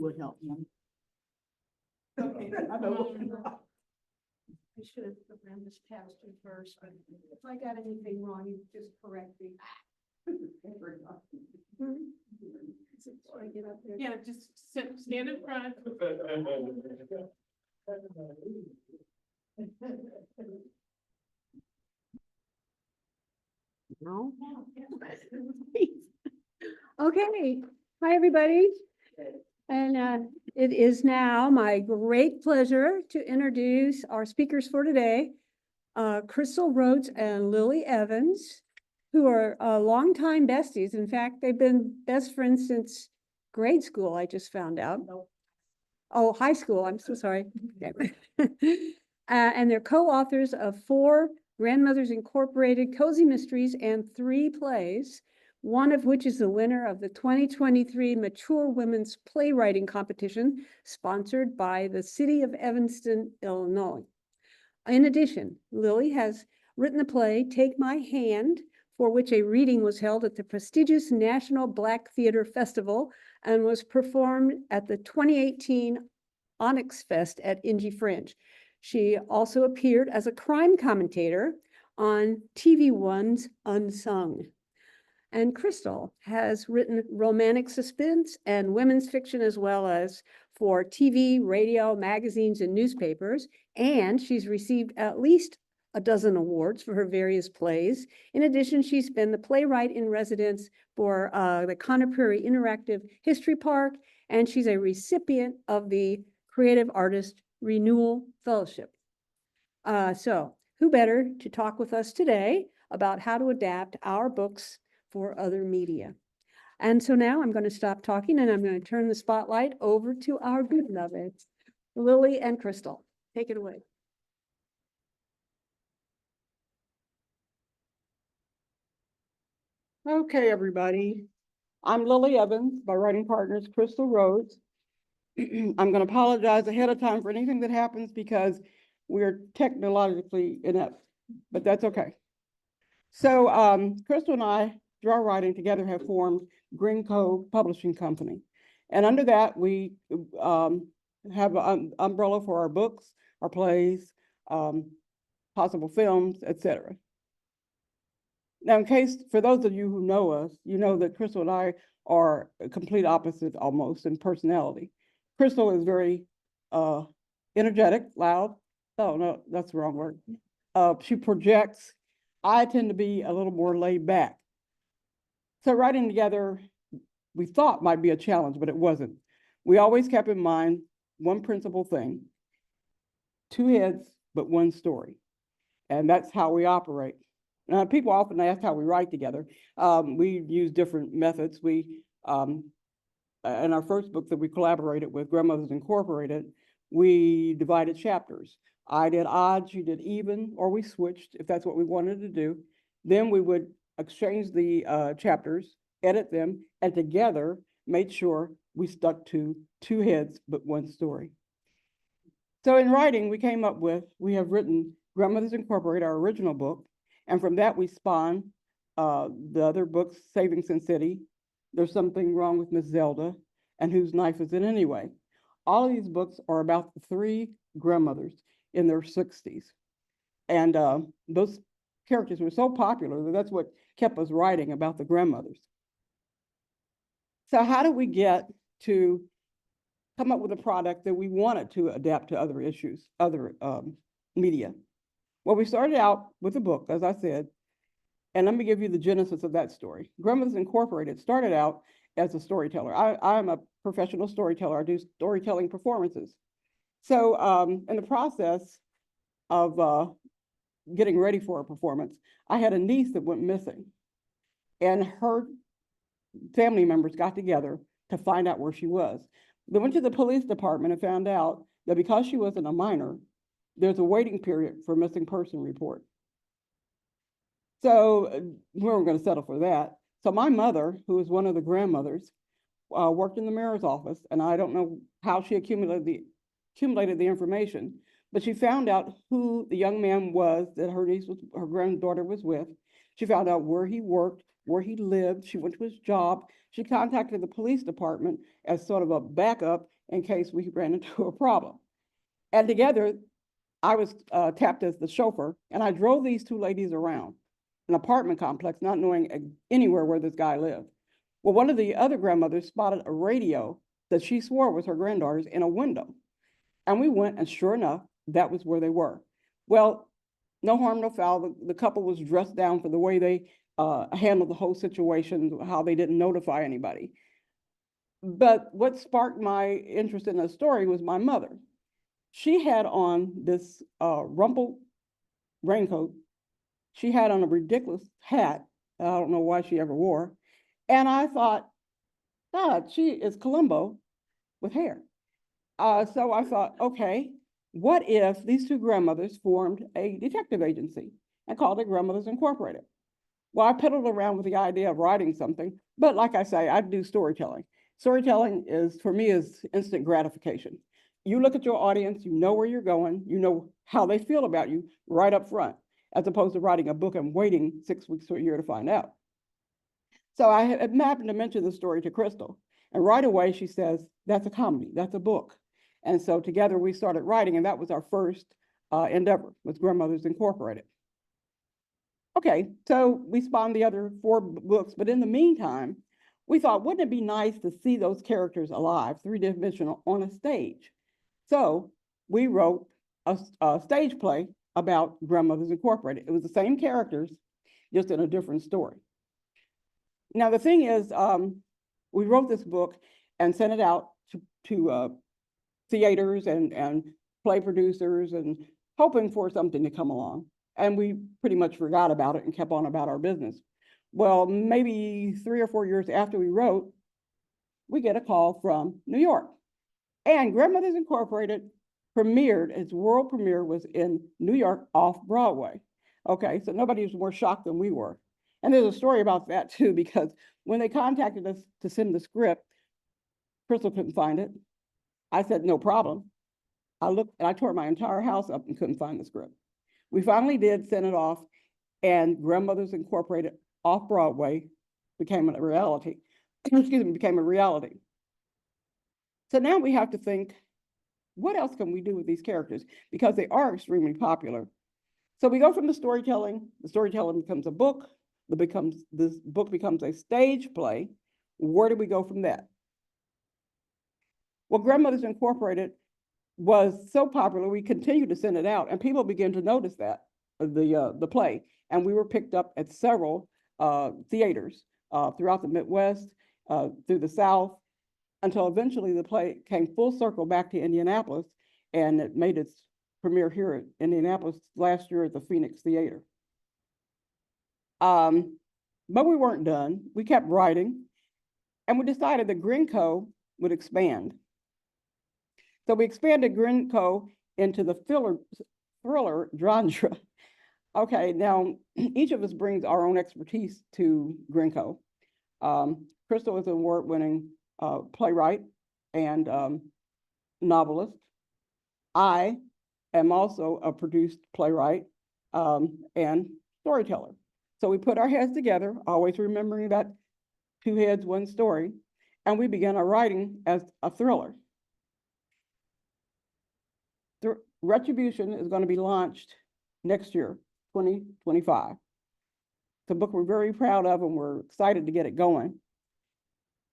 would help him. Okay. I know. I should have programmed this past you first, but if I got anything wrong, you just correct me. So I get up there. Yeah, just stand in front. No. Okay, hi, everybody. And it is now my great pleasure to introduce our speakers for today, Crystal Rhodes and Lillie Evans, who are longtime besties. In fact, they've been best friends since grade school, I just found out. Oh, high school, I'm so sorry. And they're co-authors of 4 Grandmothers Incorporated Cozy Mysteries and 3 plays, one of which is the winner of the 2023 Mature Women's Playwriting Competition, sponsored by the City of Evanston, Illinois. In addition, Lillie has written the play Take My Hand, for which a reading was held at the prestigious National Black Theater Festival and was performed at the 2018 Onyx Fest at Ingy Fringe. She also appeared as a crime commentator on TV One's Unsung. And Crystal has written romantic suspense and women's fiction, as well as for TV, radio, magazines, and newspapers. And she's received at least a dozen awards for her various plays. In addition, she's been the playwright in residence for the Conner Prairie Interactive History Park, and she's a recipient of the Creative Artist Renewal Fellowship. So who better to talk with us today about how to adapt our books for other media? And so now I'm going to stop talking and I'm going to turn the spotlight over to our beloveds, Lillie and Crystal. Take it away. Okay, everybody. I'm Lillie Evans, my writing partner is Crystal Rhodes. I'm going to apologize ahead of time for anything that happens because we're technologically inept, but that's okay. So Crystal and I, through our writing together, have formed Green Cove Publishing Company. And under that, we have an umbrella for our books, our plays, possible films, etc. Now, in case, for those of you who know us, you know that Crystal and I are complete opposites almost in personality. Crystal is very energetic, loud. Oh, no, that's the wrong word. She projects. I tend to be a little more laid back. So writing together, we thought might be a challenge, but it wasn't. We always kept in mind one principal thing: 2 heads, but 1 story. And that's how we operate. Now, people often ask how we write together. We use different methods. We, in our first book that we collaborated with, Grandmothers Incorporated, we divided chapters. I did odd, she did even, or we switched if that's what we wanted to do. Then we would exchange the chapters, edit them, and together made sure we stuck to 2 heads, but 1 story. So in writing, we have written Grandmothers Incorporated, our original book, and from that we spawned the other books, Saving Sin City, There's Something Wrong with Miss Zelda, and Whose Knife Is It Anyway? All of these books are about the 3 grandmothers in their 60s. And those characters were so popular that that's what kept us writing about the grandmothers. So how do we get to come up with a product that we wanted to adapt to other issues, other media? Well, we started out with a book, as I said, and let me give you the genesis of that story. Grandmothers Incorporated started out as a storyteller. I'm a professional storyteller. I do storytelling performances. So in the process of getting ready for a performance, I had a niece that went missing, and her family members got together to find out where she was. They went to the police department and found out that because she wasn't a minor, there's a waiting period for missing person report. So we weren't going to settle for that. So my mother, who was one of the grandmothers, worked in the mayor's office, and I don't know how she accumulated the information, but she found out who the young man was that her granddaughter was with. She found out where he worked, where he lived. She went to his job. She contacted the police department as sort of a backup in case we ran into a problem. And together, I was tapped as the chauffeur, and I drove these two ladies around an apartment complex, not knowing anywhere where this guy lived. Well, one of the other grandmothers spotted a radio that she swore was her granddaughter's in a window. And we went, and sure enough, that was where they were. Well, no harm, no foul. The couple was dressed down for the way they handled the whole situation, how they didn't notify anybody. But what sparked my interest in the story was my mother. She had on this rumpled raincoat. She had on a ridiculous hat. I don't know why she ever wore. And I thought, God, she is Columbo with hair. So I thought, okay, what if these two grandmothers formed a detective agency and called it Grandmothers Incorporated? Well, I peddled around with the idea of writing something, but like I say, I do storytelling. Storytelling is, for me, is instant gratification. You look at your audience, you know where you're going, you know how they feel about you right up front, as opposed to writing a book and waiting 6 weeks to a year to find out. So I had happened to mention the story to Crystal, and right away she says, that's a comedy, that's a book. And so together we started writing, and that was our first endeavor with Grandmothers Incorporated. Okay, so we spawned the other 4 books, but in the meantime, we thought, wouldn't it be nice to see those characters alive, 3-dimensional, on a stage? So we wrote a stage play about Grandmothers Incorporated. It was the same characters, just in a different story. Now, the thing is, we wrote this book and sent it out to theaters and play producers and hoping for something to come along. And we pretty much forgot about it and kept on about our business. Well, maybe 3 or 4 years after we wrote, we get a call from New York. And Grandmothers Incorporated premiered, its world premiere was in New York off Broadway. Okay, so nobody was more shocked than we were. And there's a story about that too, because when they contacted us to send the script, Crystal couldn't find it. I said, no problem. I looked and I tore my entire house up and couldn't find the script. We finally did send it off, and Grandmothers Incorporated off Broadway became a reality. Excuse me, became a reality. So now we have to think, what else can we do with these characters? Because they are extremely popular. So we go from the storytelling becomes a book, this book becomes a stage play. Where do we go from that? Well, Grandmothers Incorporated was so popular, we continued to send it out, and people began to notice that, the play. And we were picked up at several theaters throughout the Midwest, through the South, until eventually the play came full circle back to Indianapolis, and it made its premiere here at Indianapolis last year at the Phoenix Theater. But we weren't done. We kept writing, and we decided that Grinco would expand. So we expanded Grinco into the thriller genre. Okay, now each of us brings our own expertise to Grinco. Crystal is an award-winning playwright and novelist. I am also a produced playwright and storyteller. So we put our heads together, always remembering that 2 heads, 1 story, and we began our writing as a thriller. Retribution is going to be launched next year, 2025. It's a book we're very proud of, and we're excited to get it going.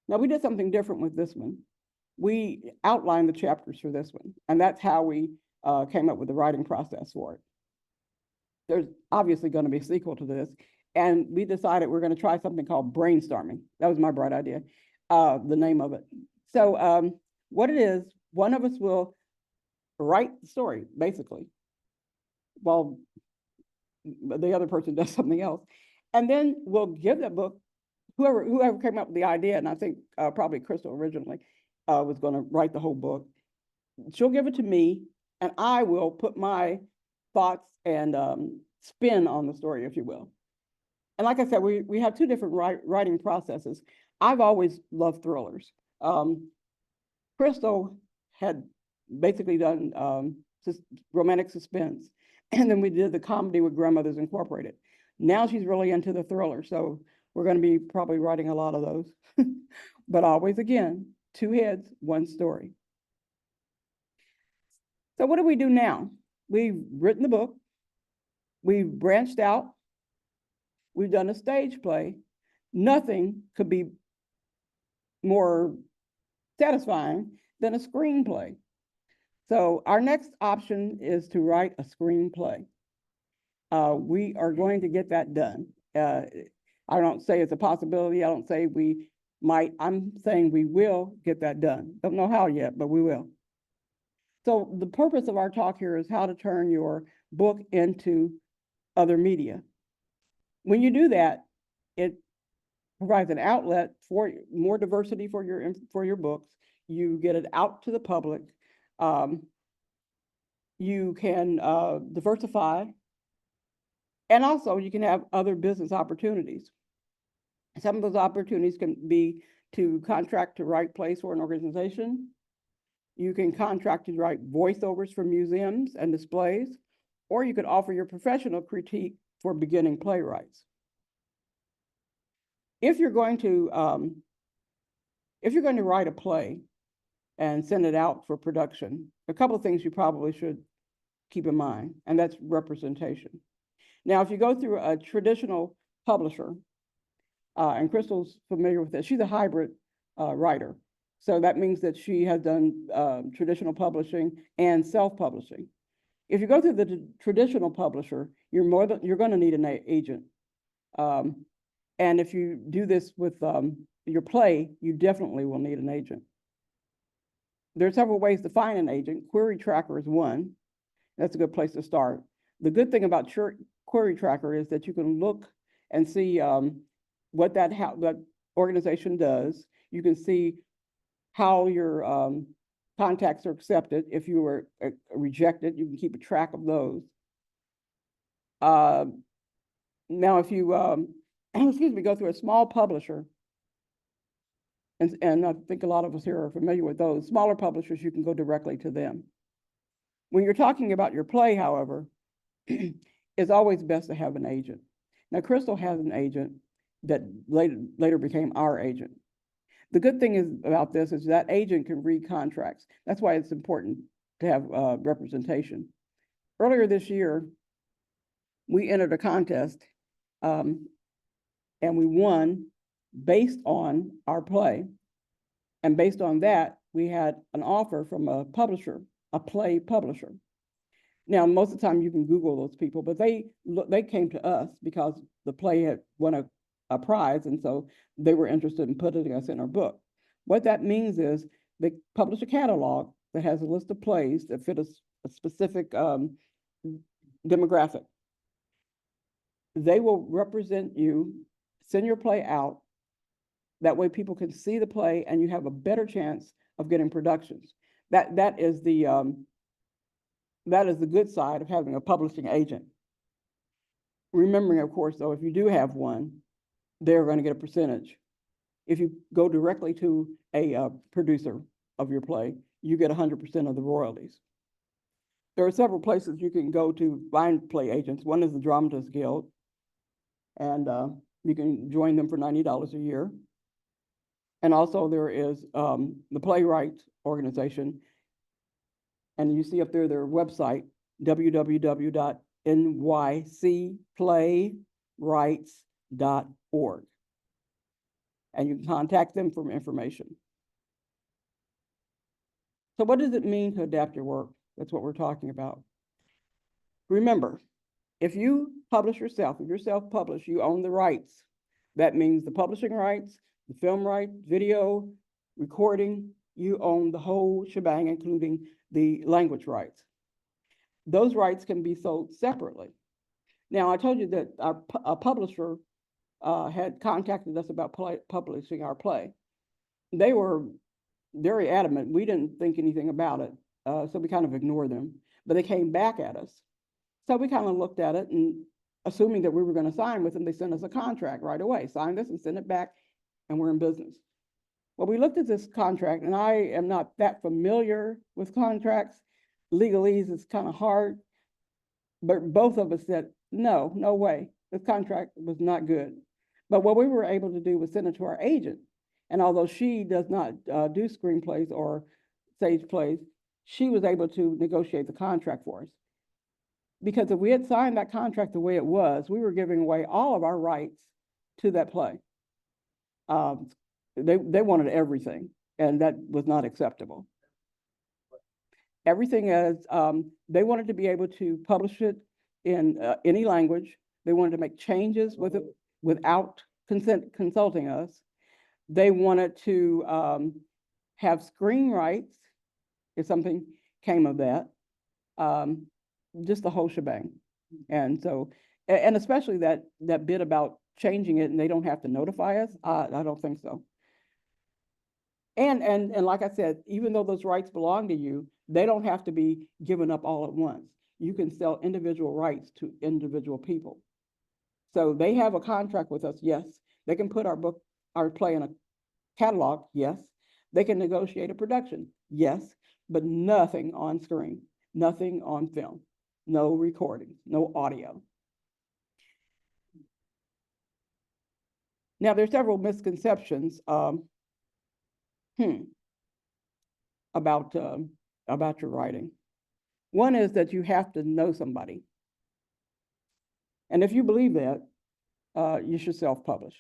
Now, we did something different with this one. We outlined the chapters for this one, and that's how we came up with the writing process for it. There's obviously going to be a sequel to this, and we decided we're going to try something called brainstorming. That was my bright idea, the name of it. So what it is, one of us will write the story, basically, while the other person does something else. And then we'll give that book, whoever came up with the idea, and I think probably Crystal originally was going to write the whole book. She'll give it to me, and I will put my thoughts and spin on the story, if you will. And like I said, we have 2 different writing processes. I've always loved thrillers. Crystal had basically done romantic suspense, and then we did the comedy with Grandmothers Incorporated. Now she's really into the thriller. So We're going to be probably writing a lot of those, but always again, 2 heads, 1 story. So what do we do now? We've written the book, we've branched out, we've done a stage play. Nothing could be more satisfying than a screenplay. So our next option is to write a screenplay. We are going to get that done. I don't say it's a possibility. I don't say we might. I'm saying we will get that done. Don't know how yet, but we will. So the purpose of our talk here is how to turn your book into other media. When you do that, it provides an outlet for more diversity for your books. You get it out to the public. You can diversify, and also you can have other business opportunities. Some of those opportunities can be to contract to write plays for an organization. You can contract to write voiceovers for museums and displays, or you could offer your professional critique for beginning playwrights. If you're going to write a play and send it out for production, a couple of things you probably should keep in mind, and that's representation. Now, if you go through a traditional publisher, and Crystal's familiar with this, she's a hybrid writer. So that means that she has done traditional publishing and self-publishing. If you go through the traditional publisher, you're going to need an agent. And if you do this with your play, you definitely will need an agent. There are several ways to find an agent. Query Tracker is one. That's a good place to start. The good thing about Query Tracker is that you can look and see what that organization does. You can see how your contacts are accepted. If you were rejected, you can keep a track of those. Now, if you, excuse me, go through a small publisher, and I think a lot of us here are familiar with those, smaller publishers, you can go directly to them. When you're talking about your play, however, it's always best to have an agent. Now, Crystal has an agent that later became our agent. The good thing is about this is that agent can read contracts. That's why it's important to have representation. Earlier this year, we entered a contest and we won based on our play. And based on that, we had an offer from a publisher, a play publisher. Now, most of the time you can Google those people, but they came to us because the play had won a prize, and so they were interested in putting us in our book. What that means is they publish a catalog that has a list of plays that fit a specific demographic. They will represent you, send your play out. That way people can see the play and you have a better chance of getting productions. That is the good side of having a publishing agent. Remembering, of course, though, if you do have one, they're going to get a percentage. If you go directly to a producer of your play, you get 100% of the royalties. There are several places you can go to find play agents. One is the Dramatists Guild, and you can join them for $90 a year. And also there is the Playwright Organization, and you see up there their website, www.nycplaywrights.org. And you can contact them for information. So what does it mean to adapt your work? That's what we're talking about. Remember, if you publish yourself, if you're self-published, you own the rights. That means the publishing rights, the film rights, video, recording, you own the whole shebang, including the language rights. Those rights can be sold separately. Now, I told you that a publisher had contacted us about publishing our play. They were very adamant. We didn't think anything about it, so we kind of ignored them. But they came back at us. So we kind of looked at it, and assuming that we were going to sign with them, they sent us a contract right away. Sign this and send it back, and we're in business. Well, we looked at this contract, and I am not that familiar with contracts. Legalese is kind of hard, but both of us said, no way. This contract was not good. But what we were able to do was send it to our agent. And although she does not do screenplays or stage plays, she was able to negotiate the contract for us. Because if we had signed that contract the way it was, we were giving away all of our rights to that play. They wanted everything, and that was not acceptable. Everything as they wanted to be able to publish it in any language. They wanted to make changes with it without consulting us. They wanted to have screen rights if something came of that. Just the whole shebang. And so, and especially that bit about changing it and they don't have to notify us. I don't think so. And like I said, even though those rights belong to you, they don't have to be given up all at once. You can sell individual rights to individual people. So they have a contract with us, yes. They can put our play in a catalog, yes. They can negotiate a production, yes, but nothing on screen, nothing on film, no recording, no audio. Now, there's several misconceptions about your writing. One is that you have to know somebody. And if you believe that, you should self-publish.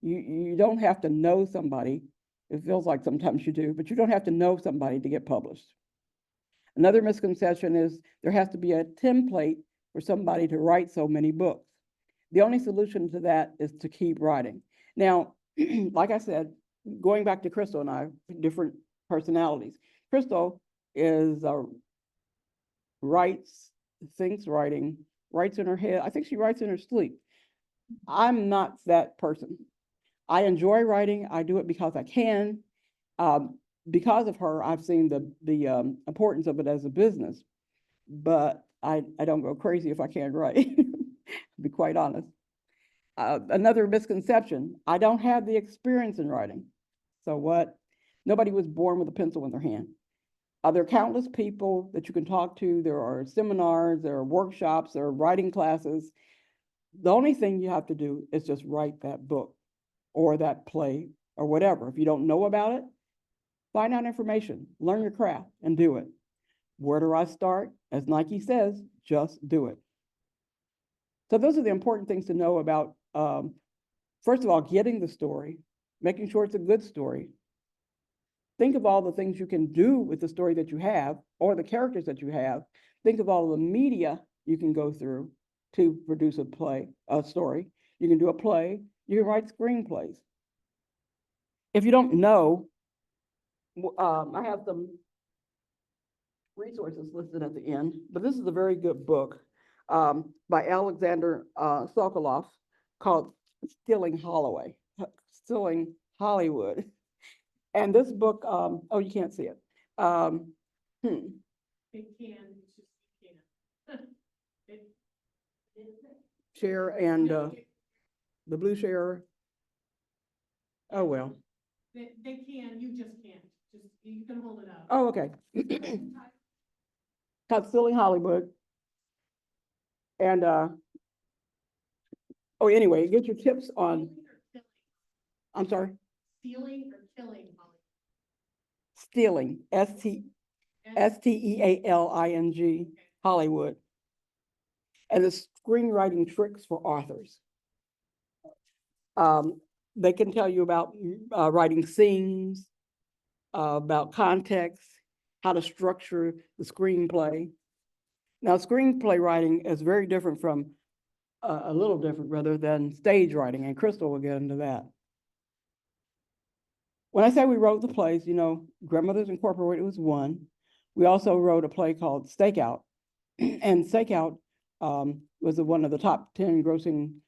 You don't have to know somebody. It feels like sometimes you do, but you don't have to know somebody to get published. Another misconception is there has to be a template for somebody to write so many books. The only solution to that is to keep writing. Now, like I said, going back to Crystal and I, different personalities. Crystal is thinks writing, writes in her head. I think she writes in her sleep. I'm not that person. I enjoy writing. I do it because I can. Because of her, I've seen the importance of it as a business, but I don't go crazy if I can't write, to be quite honest. Another misconception, I don't have the experience in writing. So what? Nobody was born with a pencil in their hand. There are countless people that you can talk to. There are seminars, there are workshops, there are writing classes. The only thing you have to do is just write that book or that play or whatever. If you don't know about it, find out information, learn your craft, and do it. Where do I start? As Nike says, just do it. So those are the important things to know about, first of all, getting the story, making sure it's a good story. Think of all the things you can do with the story that you have or the characters that you have. Think of all the media you can go through to produce a story. You can do a play, you can write screenplays. If you don't know, I have some resources listed at the end, but this is a very good book by Alexander Sokoloff called Stealing Hollywood. And this book, oh, you can't see it. It can, it's just you can't. Share and No, the blue share. Oh, well. They can, you just can't. Just, you can hold it up. Oh, okay. Called Stealing Hollywood. And oh, anyway, get your tips on. I'm sorry. Stealing or killing Hollywood? Stealing, Stealing, Hollywood. And the screenwriting tricks for authors. They can tell you about writing scenes, about context, how to structure the screenplay. Now, screenplay writing is very different from, a little different rather than stage writing, and Crystal will get into that. When I say we wrote the plays, you know, Grandmothers Incorporated was one. We also wrote a play called Stakeout, and Stakeout was one of the top 10 grossing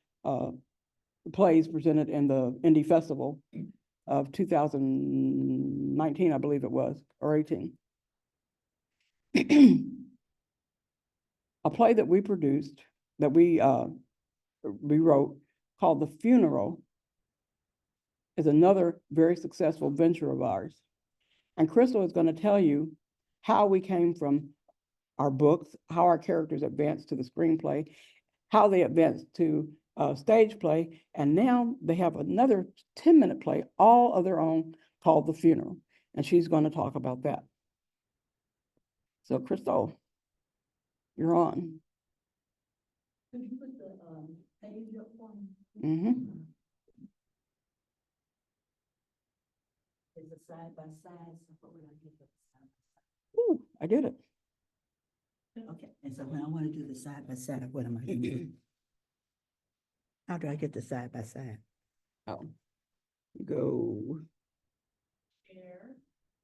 plays presented in the Indie Festival of 2019, I believe it was, or 18. A play that we produced, that we wrote, called The Funeral, is another very successful venture of ours. And Crystal is going to tell you how we came from our books, how our characters advanced to the screenplay, how they advanced to stage play, and now they have another 10-minute play, all of their own, called The Funeral, and she's going to talk about that. So, Crystal, you're on. Could you put the page up for me? Mm-hmm. Is it side by side? So what would I get the side Ooh, I did it. by side? Okay, and so when I want to do the side by side, what am I gonna do? How do I get the side by side? Oh, you go,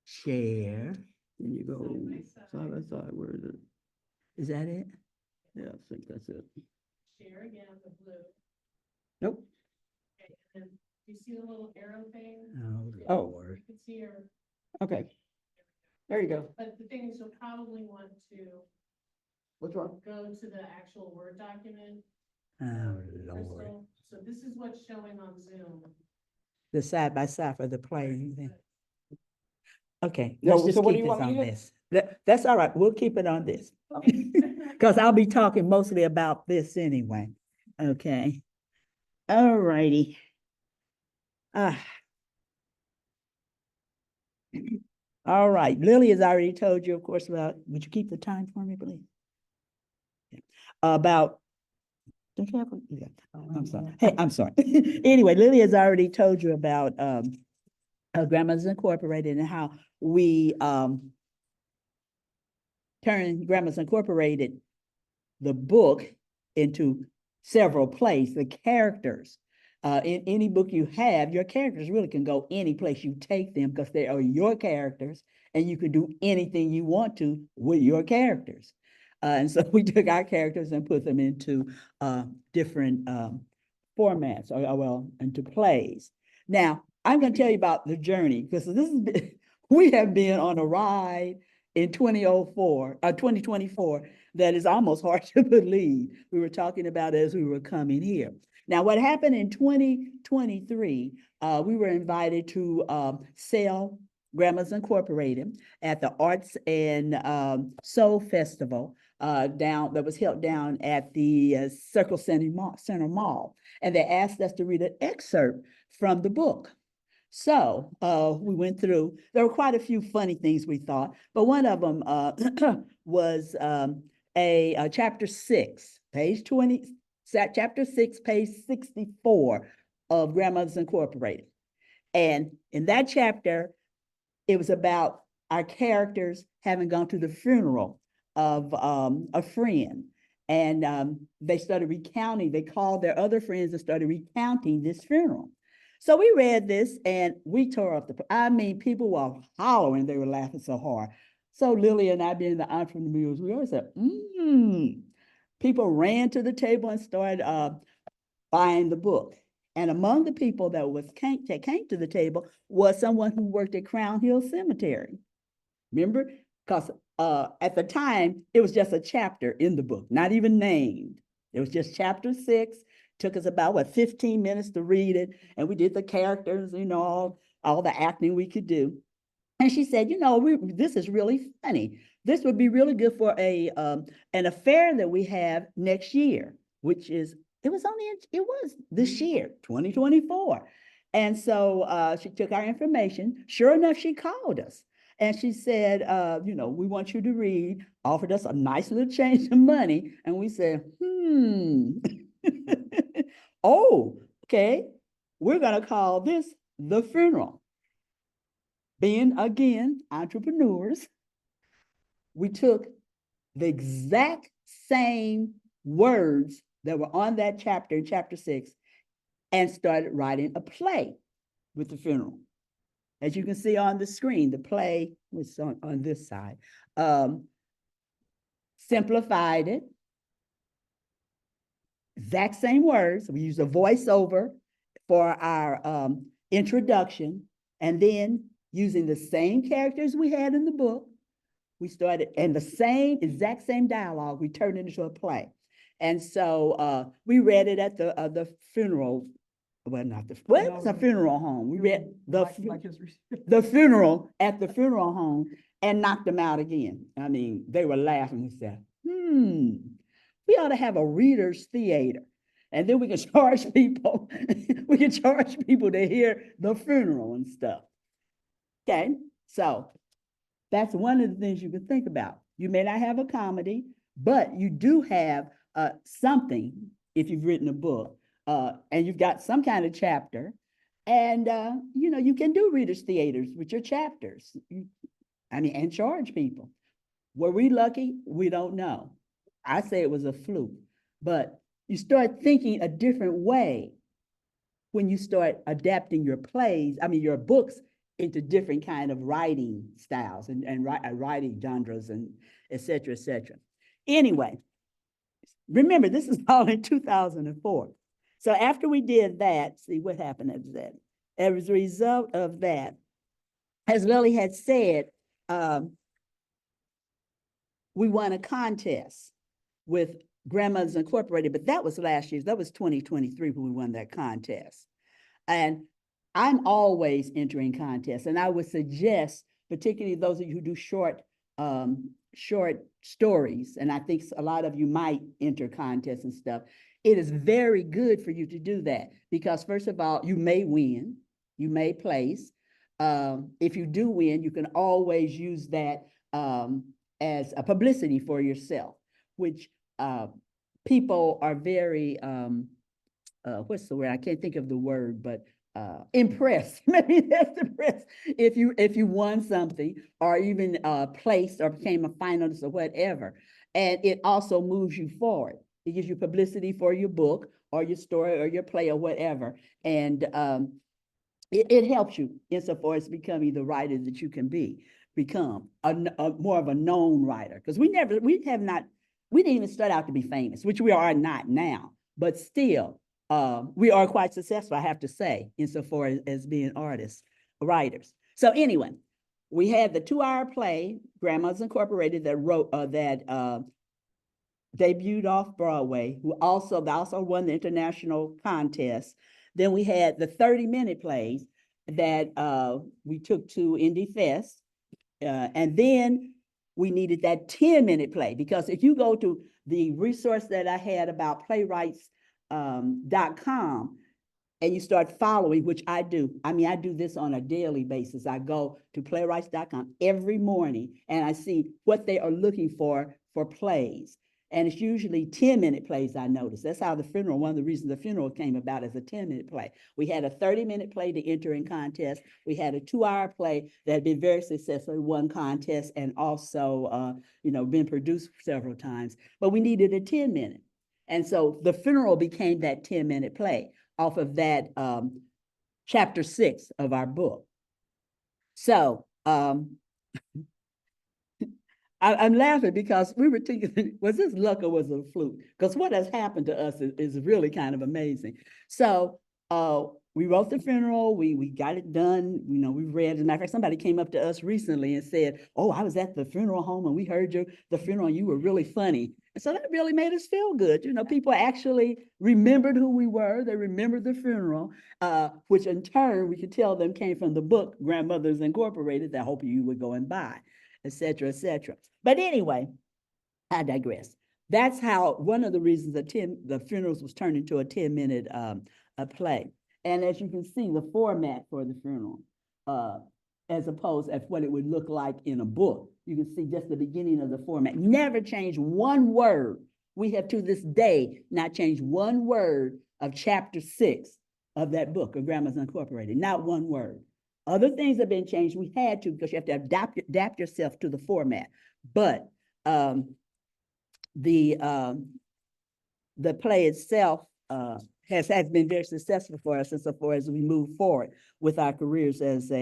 Share. and you go Side by side by side. Where is it? Is that it? Yeah, I think that's it. Share again, the blue. Nope. Okay, and then do you see the little arrow thing? Oh, Oh. Lord. You can see her, Okay, there you go. but the thing is, you'll probably want to What's wrong? go to the actual Word document. Oh, Lord. Crystal. So this is what's showing on Zoom. The side by side for the play. Okay, No, let's just so what do keep you this want me on to hit? this. That's all right. We'll keep it on this. Okay. Because I'll be talking mostly about this anyway. Okay. All righty. All right. Lily has already told you, of course, about, would you keep the time for me, please? Yeah. About, don't you have, yeah. I'm sorry. Hey, I'm sorry. Anyway, Lily has already told you about Grandmothers Incorporated and how we turned Grandmothers Incorporated, the book, into several plays. The characters, in any book you have, your characters really can go any place you take them because they are your characters and you can do anything you want to with your characters. And so we took our characters and put them into different formats, or well, into plays. Now, I'm going to tell you about the journey because this is we have been on a ride in 2024 that is almost hard to believe. We were talking about as we were coming here. Now, what happened in 2023, we were invited to sell Grandmas Incorporated at the Arts and Soul Festival that was held down at the Circle Center Mall. And they asked us to read an excerpt from the book. So we went through, there were quite a few funny things we thought, but one of them was a chapter 6, page 20, chapter 6, page 64 of Grandmothers Incorporated. And in that chapter, it was about our characters having gone to the funeral of a friend. And they started recounting, they called their other friends and started recounting this funeral. So we read this and we tore up I mean, people were hollering, they were laughing so hard. So Lily and I, being the entrepreneurs, we always said, People ran to the table and started buying the book. And among the people that came to the table was someone who worked at Crown Hill Cemetery. Remember? Because at the time, it was just a chapter in the book, not even named. It was just chapter 6. Took us about, 15 minutes to read it. And we did the characters, all the acting we could do. And she said, this is really funny. This would be really good for an affair that we have next year, which is, it was this year, 2024. And so she took our information. Sure enough, she called us. And she said, we want you to read, offered us a nice little change of money. And we said, oh, okay, we're going to call this The Funeral. Being, again, entrepreneurs, we took the exact same words that were on that chapter in chapter 6 and started writing a play with the funeral. As you can see on the screen, the play was on this side. Simplified it. Exact same words. We used a voiceover for our introduction, and then using the same characters we had in the book, we started, and the exact same dialogue, we turned it into a play. And so we read it at the funeral. Well, not the, well, it was a funeral home. We read the funeral at the funeral home and knocked them out again. I mean, they were laughing. We said, we ought to have a reader's theater. And then we can charge people, we can charge people to hear the funeral and stuff. Okay, so that's one of the things you can think about. You may not have a comedy, but you do have something if you've written a book and you've got some kind of chapter. And, you know, you can do readers' theaters with your chapters. And charge people. Were we lucky? We don't know. I say it was a fluke, but you start thinking a different way when you start adapting your plays, your books into different kind of writing styles and writing genres and et cetera, et cetera. Anyway, remember, this is all in 2004. So after we did that, see what happened after that. As a result of that, as Lillie had said, we won a contest with Grandmothers Incorporated, but that was last year. That was 2023 when we won that contest. And I'm always entering contests, and I would suggest, particularly those of you who do short stories, and I think a lot of you might enter contests and stuff. It is very good for you to do that because, first of all, you may win, you may place. If you do win, you can always use that as a publicity for yourself, which people are very, what's the word? I can't think of the word, but impressed. Maybe that's impressed if you won something or even placed or became a finalist or whatever. And it also moves you forward. It gives you publicity for your book or your story or your play or whatever. And it helps you insofar as becoming the writer that you can become a more of a known writer. Because we didn't even start out to be famous, which we are not now, but still, we are quite successful, I have to say, insofar as being artists, writers. So anyway, we had the 2-hour play, Grandmothers Incorporated, that debuted off Broadway, who also won the international contest. Then we had the 30-minute plays that we took to Indie Fest. And then we needed that 10-minute play, because if you go to the resource that I had about playwrights.com and you start following, which I do. I do this on a daily basis. I go to playwrights.com every morning and I see what they are looking for plays. And it's usually 10-minute plays, I noticed. That's how one of the reasons the funeral came about as a 10-minute play. We had a 30-minute play to enter in contest. We had a 2-hour play that had been very successful, won contest, and also, been produced several times. But we needed a 10-minute. And so the funeral became that 10-minute play off of that chapter 6 of our book. So, I'm laughing because we were thinking, was this luck or was it a fluke? Because what has happened to us is really kind of amazing. So we wrote the funeral, we got it done, we read. As a matter of fact, somebody came up to us recently and said, oh, I was at the funeral home and we heard the funeral and you were really funny. And so that really made us feel good. People actually remembered who we were. They remembered the funeral, which in turn we could tell them came from the book, Grandmothers Incorporated, that I hope you would go and buy, et cetera, et cetera. But anyway, I digress. That's how one of the reasons the funerals was turned into a 10-minute play. And as you can see, the format for the funeral, as opposed to what it would look like in a book, you can see just the beginning of the format. Never changed one word. We have to this day not changed one word of chapter 6 of that book of Grandmothers Incorporated, not one word. Other things have been changed. We had to, because you have to adapt yourself to the format. But the play itself has been very successful for us insofar as we move forward with our careers as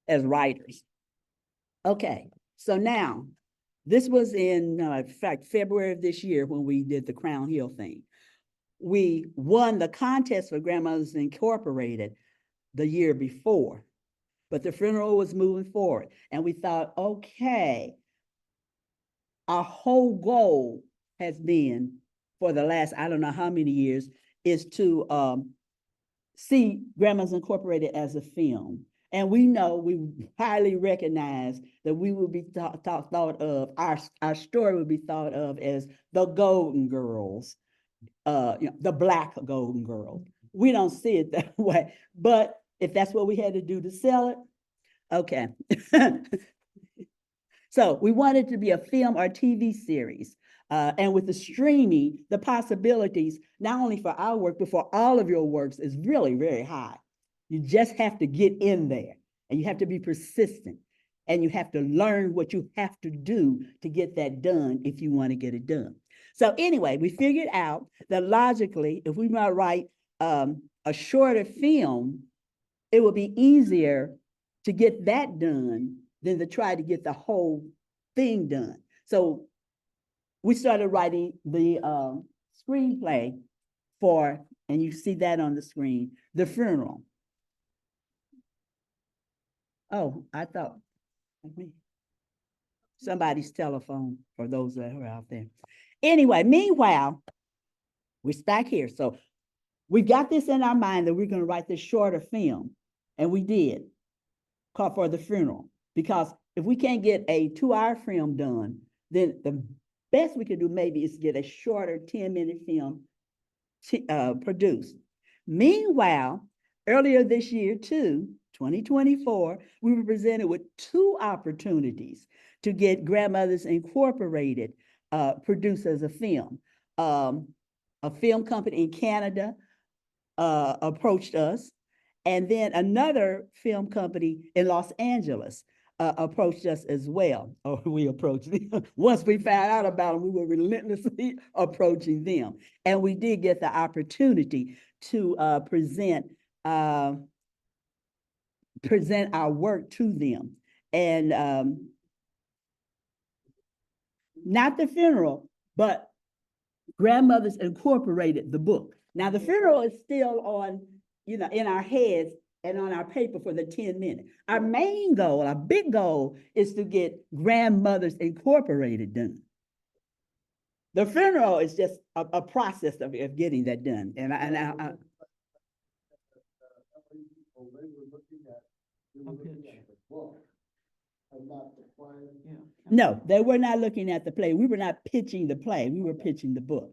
writers. Okay, so now this was in fact February of this year when we did the Crown Hill thing. We won the contest for Grandmothers Incorporated the year before, but the funeral was moving forward. And we thought, okay, our whole goal has been for the last, I don't know how many years, is to see Grandmothers Incorporated as a film. And we know, we highly recognize that we will be thought of, our story would be thought of as the Golden Girls, the Black Golden Girls. We don't see it that way, but if that's what we had to do to sell it, okay. So we wanted to be a film or TV series. And with the streaming, the possibilities, not only for our work, but for all of your works is really very high. You just have to get in there and you have to be persistent and you have to learn what you have to do to get that done if you want to get it done. So anyway, we figured out that logically, if we might write a shorter film, it would be easier to get that done than to try to get the whole thing done. So we started writing the screenplay for, and you see that on the screen, The Funeral. Oh, I thought, somebody's telephone for those that are out there. Anyway, meanwhile, we're back here. So we got this in our mind that we're going to write this shorter film, and we did, called For the Funeral. Because if we can't get a 2-hour film done, then the best we can do maybe is get a shorter 10-minute film produced. Meanwhile, earlier this year too, 2024, we were presented with 2 opportunities to get Grandmothers Incorporated produced as a film. A film company in Canada approached us, and then another film company in Los Angeles approached us as well. Or we approached them. Once we found out about them, we were relentlessly approaching them. And we did get the opportunity to present our work to them. And not The Funeral, but Grandmothers Incorporated, the book. Now, The Funeral is still on, in our heads and on our paper for the 10 minutes. Our main goal, our big goal, is to get Grandmothers Incorporated done. The Funeral is just a process of getting that done. No, they were not looking at the play. We were not pitching the play. We were pitching the book.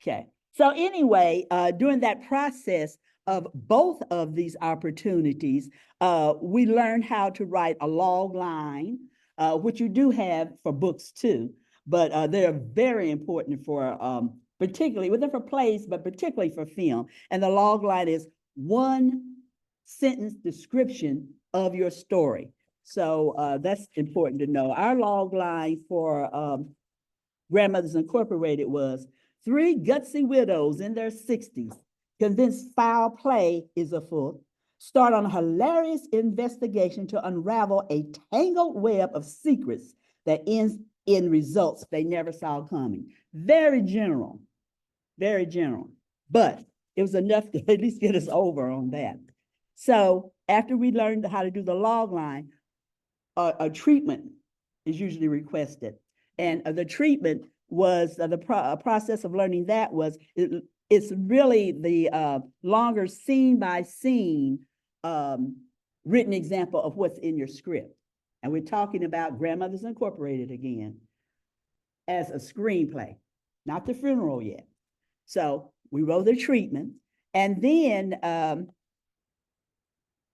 Okay. So anyway, during that process of both of these opportunities, we learned how to write a log line, which you do have for books too, but they're very important for, particularly, well, they're for plays, but particularly for film. And the log line is 1-sentence description of your story. So that's important to know. Our log line for Grandmothers Incorporated was 3 gutsy widows in their 60s, convinced foul play is afoot, start on a hilarious investigation to unravel a tangled web of secrets that ends in results they never saw coming. Very general, but it was enough to at least get us over on that. So after we learned how to do the log line, a treatment is usually requested. And the treatment was process of learning that was, it's really the longer scene by scene written example of what's in your script. And we're talking about Grandmothers Incorporated again as a screenplay, not The Funeral yet. So we wrote the treatment, and then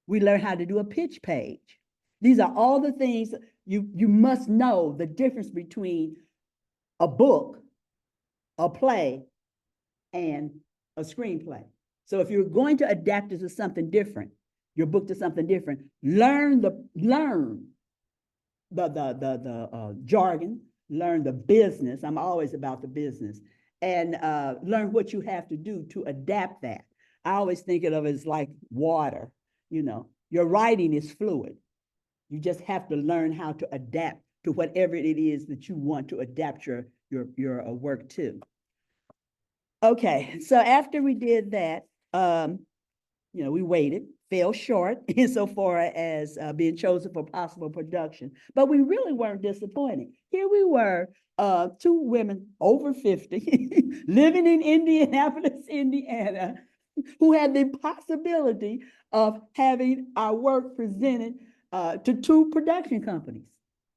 we learned how to do a pitch page. These are all the things you must know the difference between a book, a play, and a screenplay. So if you're going to adapt it to something different, your book to something different, learn the jargon, learn the business. I'm always about the business, and learn what you have to do to adapt that. I always think of it as like water. Your writing is fluid. You just have to learn how to adapt to whatever it is that you want to adapt your work to. Okay, so after we did that, we waited, fell short insofar as being chosen for possible production, but we really weren't disappointed. Here we were, 2 women over 50, living in Indianapolis, Indiana, who had the possibility of having our work presented to 2 production companies.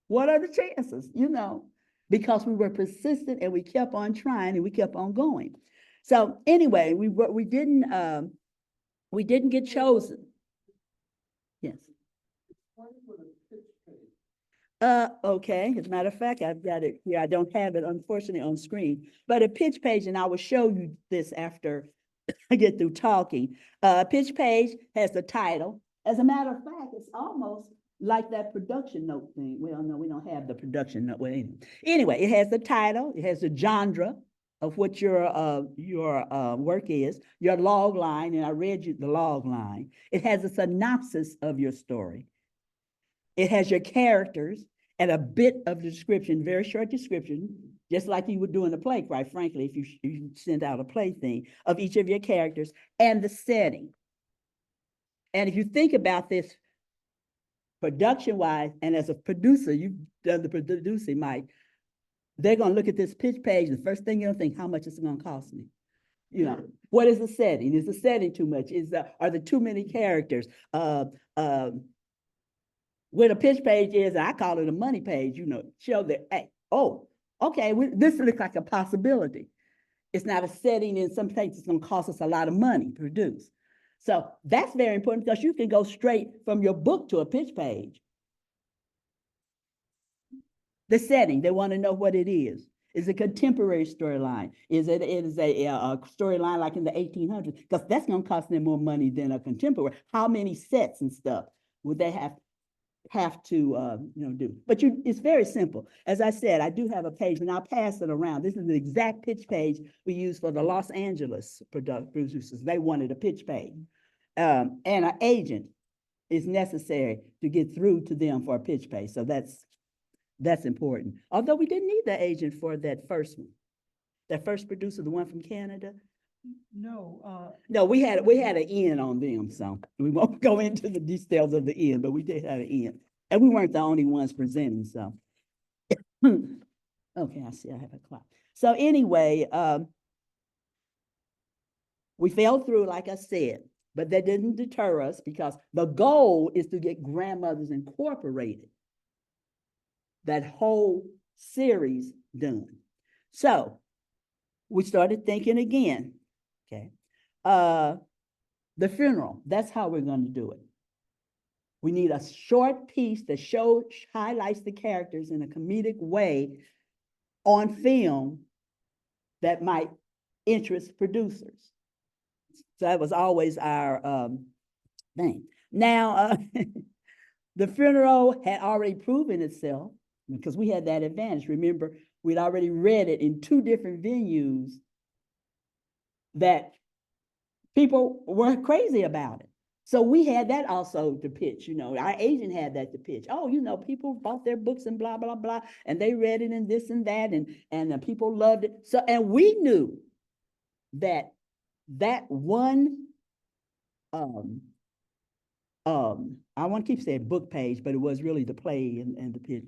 What are the chances, you know? Because we were persistent and we kept on trying and we kept on going. So anyway, we didn't get chosen. Yes. Okay, as a matter of fact, I've got it here. I don't have it unfortunately on screen, but a pitch page, and I will show you this after I get through talking. Pitch page has the title. As a matter of fact, it's almost like that production note thing. Well, no, we don't have the production note. Well, anyway, it has the title, it has the genre of what your work is, your log line, and I read you the log line. It has a synopsis of your story. It has your characters and a bit of the description, very short description, just like you would do in a play, quite frankly, if you sent out a play thing of each of your characters and the setting. And if you think about this production-wise, and as a producer, you've done the producing, Mike, they're going to look at this pitch page. The first thing you're going to think, how much is it going to cost me? You know, what is the setting? Is the setting too much? Are there too many characters? Where the pitch page is, I call it a money page, you know, show that, hey, oh, okay, this looks like a possibility. It's not a setting in some places it's going to cost us a lot of money to produce. So that's very important because you can go straight from your book to a pitch page. The setting, they want to know what it is. Is it a contemporary storyline? Is it a storyline like in the 1800s? Because that's going to cost them more money than a contemporary. How many sets and stuff would they have to do? But it's very simple. As I said, I do have a page, and I'll pass it around. This is the exact pitch page we use for the Los Angeles producers. They wanted a pitch page. And an agent is necessary to get through to them for a pitch page. So that's important. Although we didn't need the agent for that first one. That first producer, the one from Canada. No, No, we had an end on them, so we won't go into the details of the end, but we did have an end. And we weren't the only ones presenting, so. Okay, I see I have a clock. So anyway, we fell through, like I said, but that didn't deter us because the goal is to get Grandmothers Incorporated, that whole series done. So we started thinking again. Okay. The funeral, that's how we're going to do it. We need a short piece that highlights the characters in a comedic way on film that might interest producers. So that was always our thing. Now, the funeral had already proven itself because we had that advantage. Remember, we'd already read it in 2 different venues that people weren't crazy about it. So we had that also to pitch, you know, our agent had that to pitch. Oh, you know, people bought their books and blah, blah, blah, and they read it and this and that, and people loved it. So, and we knew that one, I want to keep saying book page, but it was really the play and the pitch.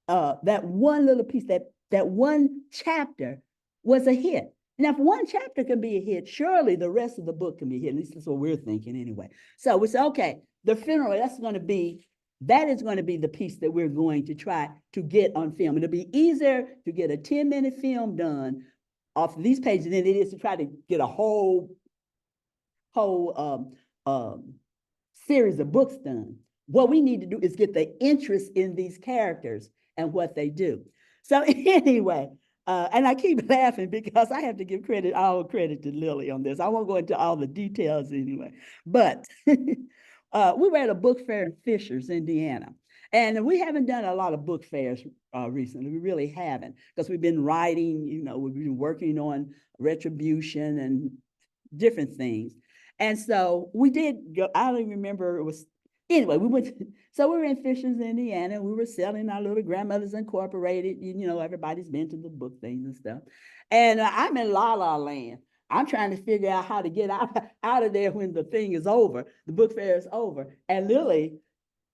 That one little piece, that one chapter was a hit. Now, if one chapter can be a hit, surely the rest of the book can be a hit. At least that's what we're thinking anyway. So we said, okay, the funeral, that is going to be the piece that we're going to try to get on film. It'll be easier to get a 10-minute film done off of these pages than it is to try to get a whole series of books done. What we need to do is get the interest in these characters and what they do. So anyway, and I keep laughing because I have to give all credit to Lillie on this. I won't go into all the details anyway, but we were at a book fair in Fishers, Indiana. And we haven't done a lot of book fairs recently. We really haven't, because we've been writing, you know, we've been working on retribution and different things. And so we did go, I don't even remember, it was, anyway, so we were in Fishers, Indiana. We were selling our little Grandmothers Incorporated. You know, everybody's been to the book things and stuff. And I'm in La La Land. I'm trying to figure out how to get out of there when the thing is over, the book fair is over. And Lillie,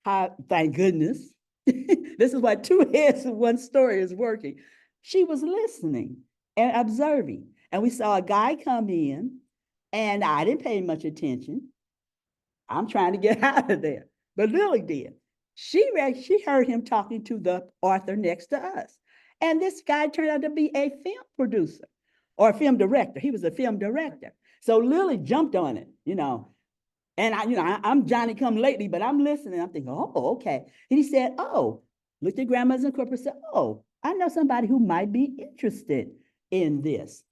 thank goodness, this is why 2 heads in one story is working. She was listening and observing. And we saw a guy come in And I didn't pay much attention. I'm trying to get out of there. But Lily did. She heard him talking to the author next to us. And this guy turned out to be a film producer or a film director. He was a film director. So Lily jumped on it, And I'm Johnny come lately, but I'm listening. I'm thinking, oh, okay. And he said, oh, looked at Grandmothers Incorporated, said, oh, I know somebody who might be interested in this.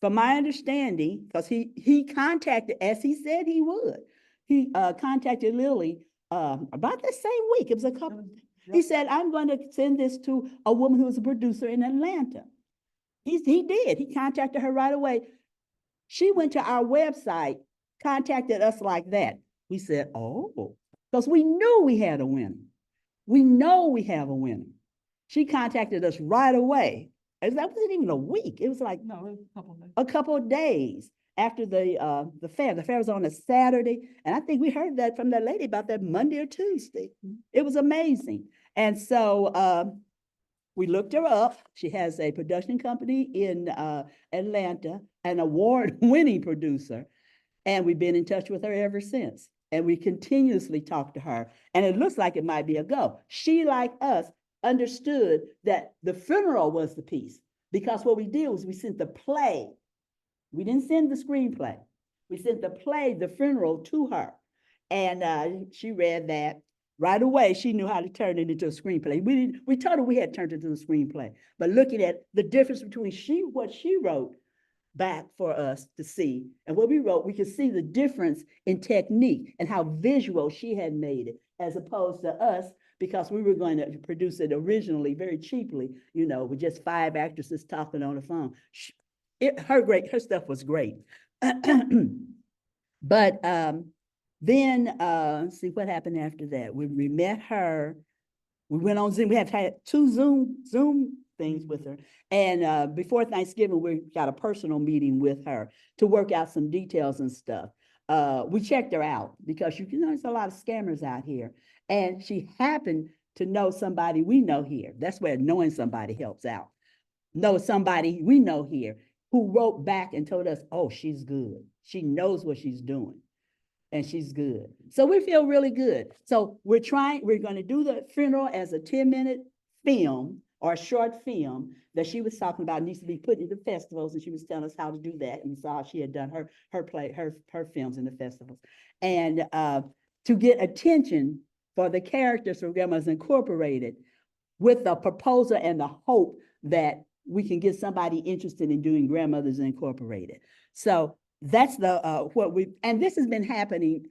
From my understanding, because he contacted, as he said he would, he contacted Lily about the same week. It was a couple. He said, I'm going to send this to a woman who was a producer in Atlanta. He did. He contacted her right away. She went to our website, contacted us like that. We said, oh, because we knew we had a winner. We know we have a winner. She contacted us right away. And that wasn't even a week. It was like No, it was a couple of days. a couple of days after the fair. The fair was on a Saturday. And I think we heard that from that lady about that Monday or Tuesday. It was amazing. And so we looked her up. She has a production company in Atlanta, an award-winning producer. And we've been in touch with her ever since. And we continuously talk to her. And it looks like it might be a go. She, like us, understood that the funeral was the piece. Because what we did was we sent the play. We didn't send the screenplay. We sent the play, the funeral, to her. And she read that. Right away, she knew how to turn it into a screenplay. We told her we had turned it into a screenplay. But looking at the difference between what she wrote back for us to see and what we wrote, we could see the difference in technique and how visual she had made it, as opposed to us, because we were going to produce it originally very cheaply, with just 5 actresses talking on the phone. Her stuff was great. But then see what happened after that. We met her. We went on Zoom. We have had 2 Zoom things with her. And before Thanksgiving, we got a personal meeting with her to work out some details and stuff. We checked her out because there's a lot of scammers out here. And she happened to know somebody we know here. That's where knowing somebody helps out. Know somebody we know here who wrote back and told us, oh, she's good. She knows what she's doing. And she's good. So we feel really good. So we're going to do the funeral as a 10-minute film or a short film that she was talking about needs to be put into festivals. And she was telling us how to do that. And we saw how she had done her films in the festivals. And to get attention for the characters from Grandmothers Incorporated with the proposal and the hope that we can get somebody interested in doing Grandmothers Incorporated. So that's and this has been happening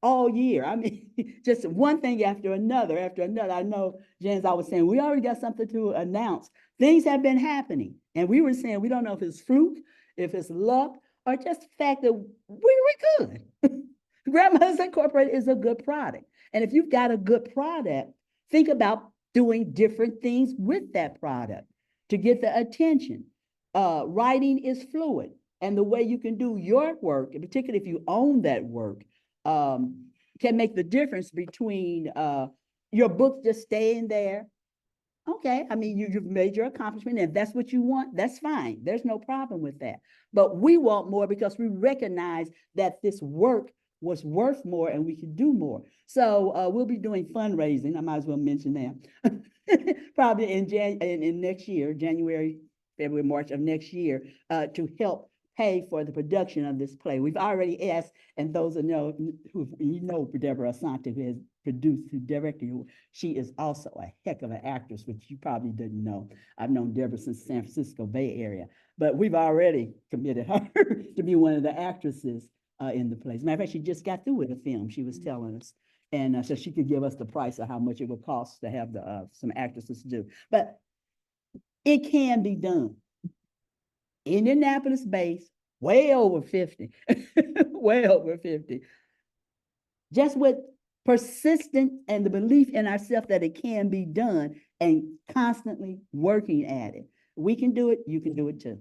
all year. I mean, just one thing after another. I know Jan's always saying, we already got something to announce. Things have been happening. And we were saying, we don't know if it's fluke, if it's luck, or just the fact that we're good. Grandmothers Incorporated is a good product. And if you've got a good product, think about doing different things with that product to get the attention. Writing is fluid. And the way you can do your work, and particularly if you own that work, can make the difference between your book just staying there. Okay, I mean, you've made your accomplishment, and if that's what you want, that's fine. There's no problem with that. But we want more because we recognize that this work was worth more and we could do more. So we'll be doing fundraising. I might as well mention that. Probably in next year, January, February, March of next year, to help pay for the production of this play. We've already asked, and those who Deborah Asante, who has produced, who directed, she is also a heck of an actress, which you probably didn't know. I've known Deborah since San Francisco Bay Area, but we've already committed her to be one of the actresses in the play. As a matter of fact, she just got through with a film, she was telling us. And so she could give us the price of how much it would cost to have some actresses do. But it can be done. Indianapolis based, way over 50, way over 50. Just with persistence and the belief in ourselves that it can be done and constantly working at it. We can do it, you can do it too.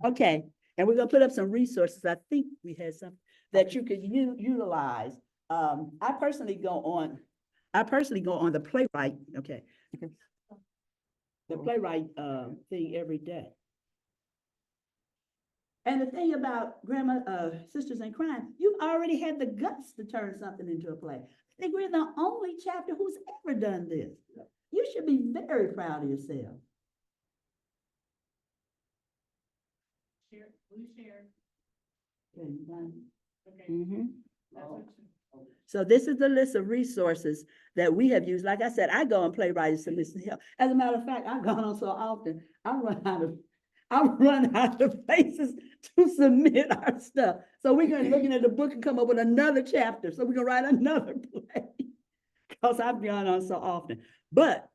Okay, and we're gonna put up some resources. I think we had some that you could utilize. I personally go on the playwright, okay. The playwright thing every day. And the thing about Sisters in Crime, you've already had the guts to turn something into a play. I think we're the only chapter who's ever done this. You should be very proud of yourself. Share, blue share. Okay, you done? Okay, Mm-hmm. that's what you. So this is the list of resources that we have used. Like I said, I go and play writers to listen to help. As a matter of fact, I've gone on so often, I run out of places to submit our stuff. So we're gonna looking at the book and come up with another chapter. So we're gonna write another play. Because I've gone on so often. But,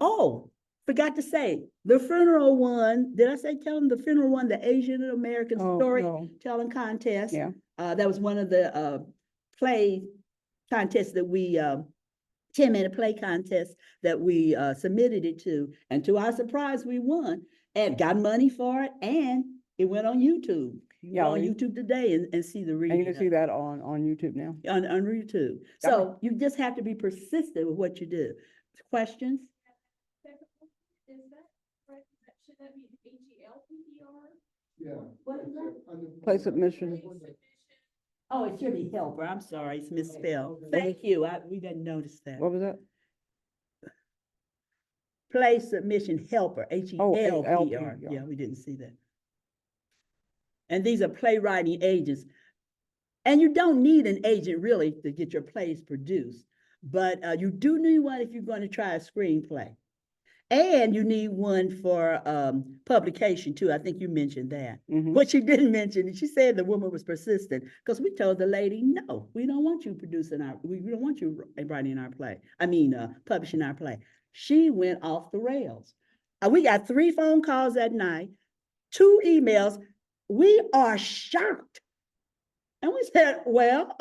oh, forgot to say, the funeral one, did I say tell them the funeral one, the Asian American Oh, story no. telling contest? Yeah. That was one of the play contests that we 10-minute play contest that we submitted it to. And to our surprise, we won and got money for it. And it went on YouTube. You Yeah, go on we- YouTube today and see the And you reading can see that on YouTube now. on YouTube. Got So you just have to be persistent with what you do. Questions? Is that, right, should that be HELPER? Yeah. What is that? Play submission. Oh, it should be helper. I'm sorry, it's misspelled. Thank you. We didn't notice that. What was that? Play submission helper, Oh, HELPR. yeah. Yeah, we didn't see that. And these are playwriting agents. And you don't need an agent really to get your plays produced, but you do need one if you're going to try a screenplay. And you need one for publication too. I think you mentioned that. Mhm. What she didn't mention, she said the woman was persistent because we told the lady, no, we don't want you producing we don't want you writing our play. I mean, publishing our play. She went off the rails. We got 3 phone calls that night, 2 emails. We are shocked. And we said, well,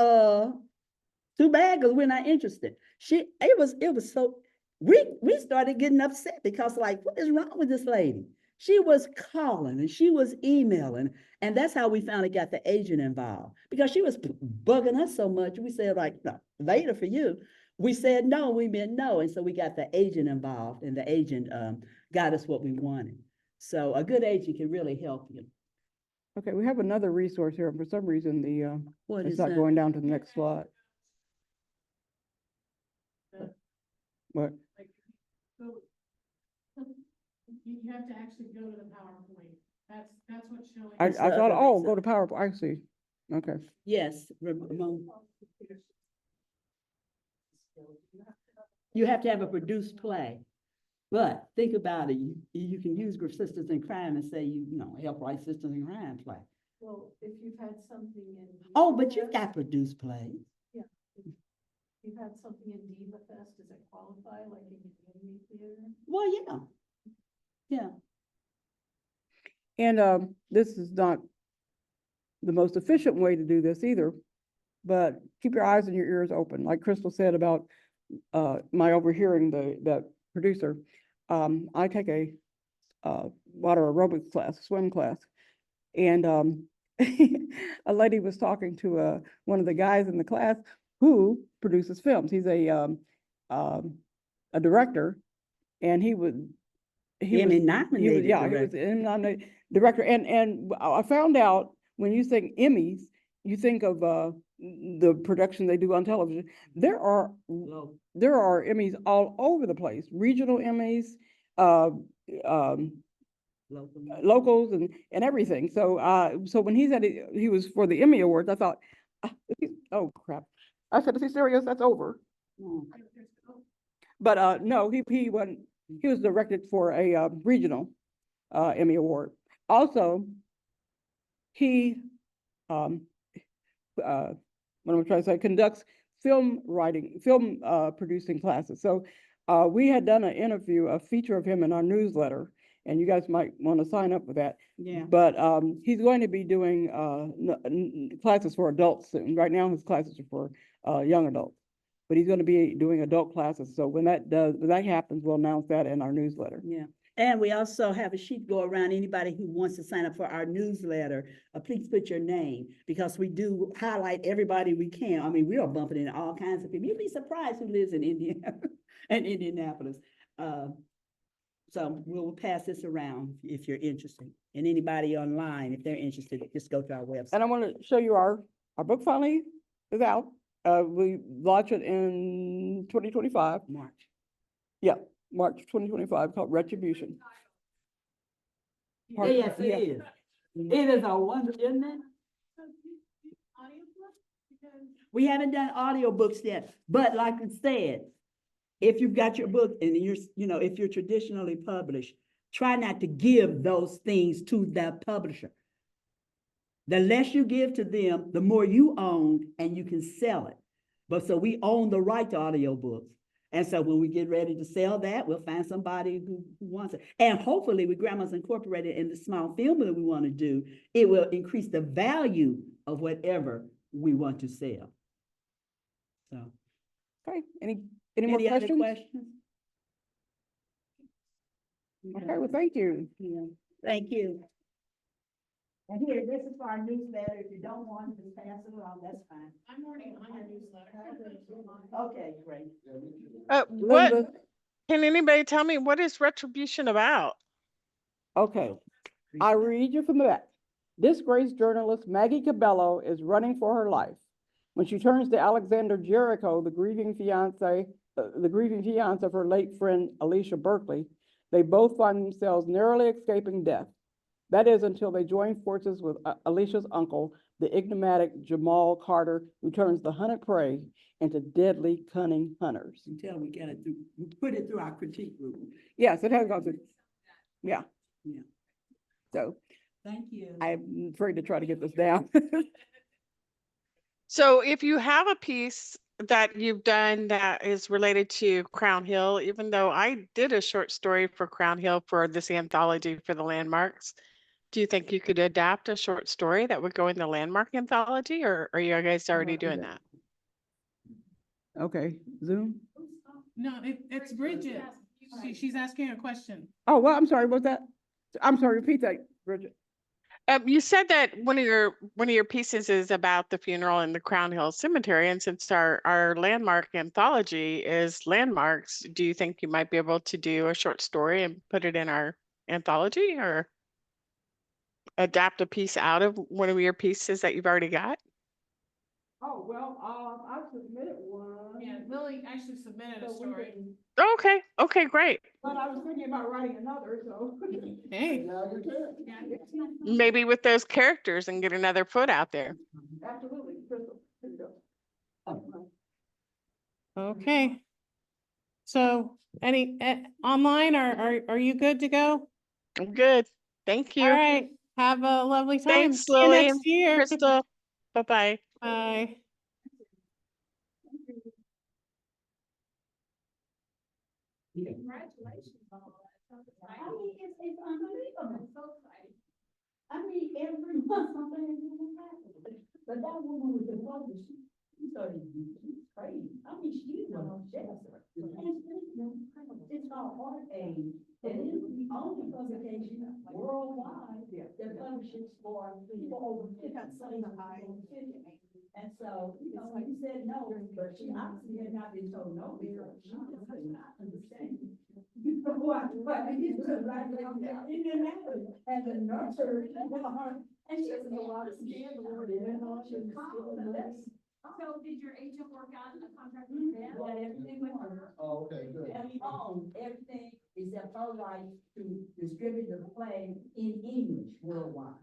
too bad because we're not interested. It was so, we started getting upset because like, what is wrong with this lady? She was calling and she was emailing. And that's how we finally got the agent involved because she was bugging us so much. We said like, no, later for you. We said no, we meant no. And so we got the agent involved and the agent got us what we wanted. So a good agent can really help you. Okay, we have another resource here. For some reason, What it's is not that? going down to the next slide. What? Like, so, you have to actually go to the PowerPoint. That's what's showing. I It's the thought, other oh, reason. go to PowerPoint. I see. Okay. Yes, Ramon. You have to have a produced play. But think about it, you can use Sisters in Crime and say, help write Sisters in Crime play. Well, if you've had something in. Oh, but you've got produced plays. You've had something in Diva Fest, does it qualify like in community theater? Well, yeah. Yeah. And this is not the most efficient way to do this either, but keep your eyes and your ears open. Like Crystal said about my overhearing the producer. I take a water aerobics class, swim class, and a lady was talking to one of the guys in the class who produces films. He's a director, and he was Emmy-nominated yeah, he was director. an nominated director. And I found out when you think Emmys, you think of the production they do on television. There are Emmys all over the place, regional Emmys, locals and everything. So so when he said he was for the Emmy Awards, I thought, oh crap. I said, is he serious? That's over. But no, he wasn't. He was directed for a regional Emmy Award. Also, he what am I trying to say? Conducts film producing classes. So we had done an interview, a feature of him in our newsletter, and you guys might want to sign up for that. Yeah. But he's going to be doing classes for adults soon. Right now, his classes are for young adults, but he's going to be doing adult classes. So when that happens, we'll announce that in our newsletter. Yeah. And we also have a sheet go around. Anybody who wants to sign up for our newsletter, please put your name because we do highlight everybody we can. I mean, we are bumping into all kinds of people. You'd be surprised who lives in Indiana and Indianapolis. So we'll pass this around if you're interested. And anybody online, if they're interested, just go to our website. And I want to show you our book finally is out. We launched it in 2025. March. Yeah, March 2025, called Retribution. Part- Yes, it yeah. is. It is a wonder, isn't it? We haven't done audiobooks yet, but like I said, if you've got your book and you're, if you're traditionally published, try not to give those things to the publisher. The less you give to them, the more you own and you can sell it. But so we own the right to audiobooks. And so when we get ready to sell that, we'll find somebody who wants it. And hopefully with Grandma's Incorporated and the small film that we want to do, it will increase the value of whatever we want to sell. So. Okay, any more Any other questions? questions? Okay, well, thank you. Yeah, thank you. And here, this is for our newsletter. If you don't want it, just pass it around, that's fine. I'm already on your newsletter. Okay, great. What, Linda? can anybody tell me what is retribution about? Okay, I read you from the back. Disgraced journalist Maggie Cabello is running for her life. When she turns to Alexander Jericho, the grieving fiance of her late friend Alicia Berkeley, they both find themselves narrowly escaping death. That is until they join forces with Alicia's uncle, the enigmatic Jamal Carter, who turns the hunted prey into deadly, cunning hunters. Until we get it through, we put it through our critique group. Yes, it has gone through. Yeah. Yeah. So Thank you. I'm afraid to try to get this down. So if you have a piece that you've done that is related to Crown Hill, even though I did a short story for Crown Hill for this anthology for the landmarks, do you think you could adapt a short story that would go in the landmark anthology, or are you guys already doing that? Okay, Zoom. No, it's Bridget. She's asking a question. Oh, well, I'm sorry, what's that? I'm sorry, repeat that, Bridget. You said that one of your pieces is about the funeral in the Crown Hill Cemetery, and since our landmark anthology is landmarks, do you think you might be able to do a short story and put it in our anthology, or adapt a piece out of one of your pieces that you've already got? Oh, well, I submitted one. Yeah, Lillie actually submitted a So we story. can- Okay, okay, great. But I was thinking about writing another, so. Hey. Now we can. Maybe with those characters and get another foot out there. Absolutely, Crystal. Here you go. Okay. So online, are you good to go? I'm good. Thank All you. right. Have a lovely time. Thanks, See you Lillie next and year. Crystal. Bye-bye. Bye. Congratulations on all that. Sounds exciting. I mean, it's unbelievable. So exciting. I mean, every month something is going to happen. But that woman was the publisher. She started, she's crazy. I mean, she's one of them. It's called Art Age. And it is the only publication worldwide that publishes for people over 50. And so, like you said, no, but she obviously had not been told no because she just could not understand. What, it was right there, it didn't happen. And the nurse, and she was a lot of scandal, she was confident. So did your agent work out a contract with them? But everything went her. Oh, okay, good. And we own everything except her right to distribute the play in English worldwide.